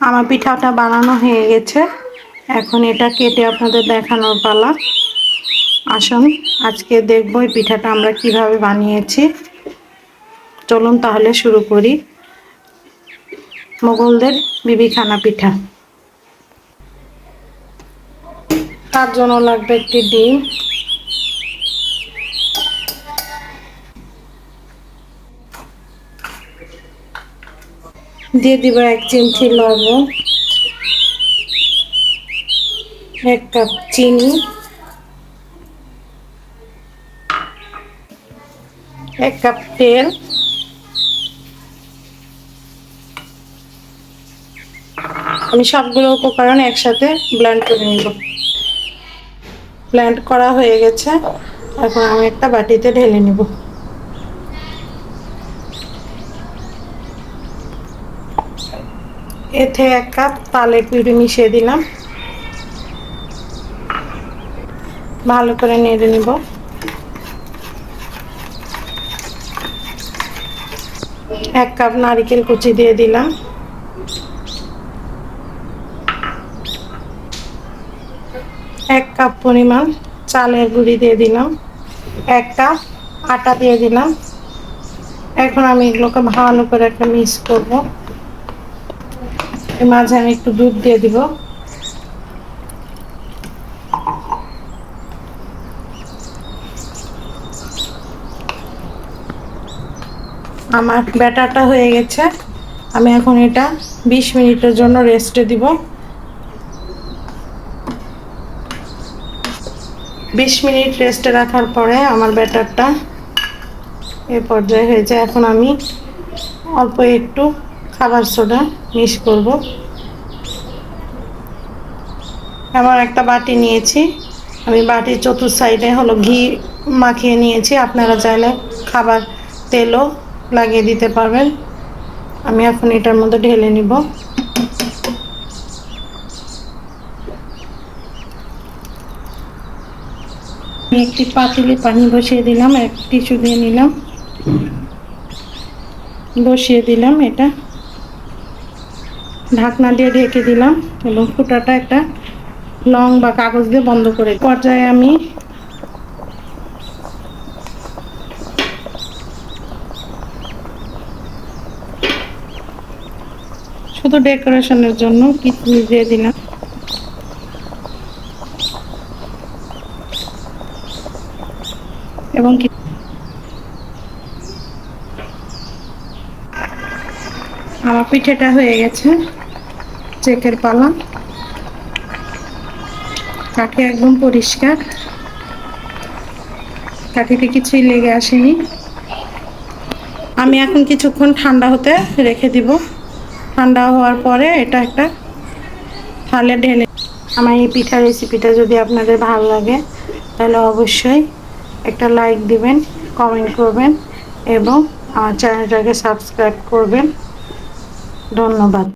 আমার পিঠাটা বানানো হয়ে গেছে, এখন এটা কেটে আপনাদের দেখানোর পালা। আসুন আজকে দেখব এই পিঠাটা আমরা কিভাবে বানিয়েছি। চলুন তাহলে শুরু করি। মোগলদের বিবিখানা পিঠা। তার জন্য লাগবে একটি ডিম, দিয়ে দিব 1 চিমটি লবণ, 1 কাপ চিনি, 1 কাপ তেল, আমি সবগুলো উপকরণ একসাথে ব্লেন্ড করে নিব। ব্লেন্ড করা হয়ে গেছে, এখন আমি একটা বাটিতে ঢেলে নিব। এতে 1 কাপ তালের পিউরি মিশিয়ে দিলাম, ভালো করে নেড়ে নিব। 1 কাপ নারকেল কুচি দিয়ে দিলাম, 1 কাপ পরিমাণ চালের গুঁড়ি দিয়ে দিলাম, 1 কাপ আটা দিয়ে দিলাম। এখন আমি এগুলোকে ভালো করে একটা মিক্স করব। এর মাঝে আমি একটু দুধ দিয়ে দিব। আমার ব্যাটারটা হয়ে গেছে, আমি এখন এটা 20 মিনিটের জন্য রেস্টে দিব। 20 মিনিট রেস্টে রাখার পরে আমার ব্যাটারটা এই পর্যায়ে হয়েছে। এখন আমি অল্প একটু খাবার সোডা মিক্স করব। এমন একটা বাটি নিয়েছি, আমি বাটির চতুর্থ সাইডে হলো ঘি মাখিয়ে নিয়েছি। আপনারা চাইলে খাবার তেলও লাগিয়ে দিতে পারবেন। আমি এখন এটার মধ্যে ঢেলে নিব। একটি পাতিলে পানি বসিয়ে দিলাম, এক টিস্যু দিয়ে নিলাম, বসিয়ে দিলাম। এটা ঢাকনা দিয়ে ঢেকে দিলাম এবং ফুটাটা একটা লং বা কাগজ দিয়ে বন্ধ করে। পর্যায়ে আমি শুধু ডেকোরেশনের জন্য কিশমিশ দিয়ে দিলাম এবং আমার পিঠেটা হয়ে গেছে। চেকের পালা, কাঠি একদম পরিষ্কার, কাঠিতে কিছুই লেগে আসেনি। আমি এখন কিছুক্ষণ ঠান্ডা হতে রেখে দিব। ঠান্ডা হওয়ার পরে এটা একটা থালে ঢেলে। আমার এই পিঠা রেসিপিটা যদি আপনাদের ভালো লাগে তাহলে অবশ্যই একটা লাইক দিবেন, কমেন্ট করবেন এবং আমার চ্যানেলটাকে সাবস্ক্রাইব করবেন। ধন্যবাদ।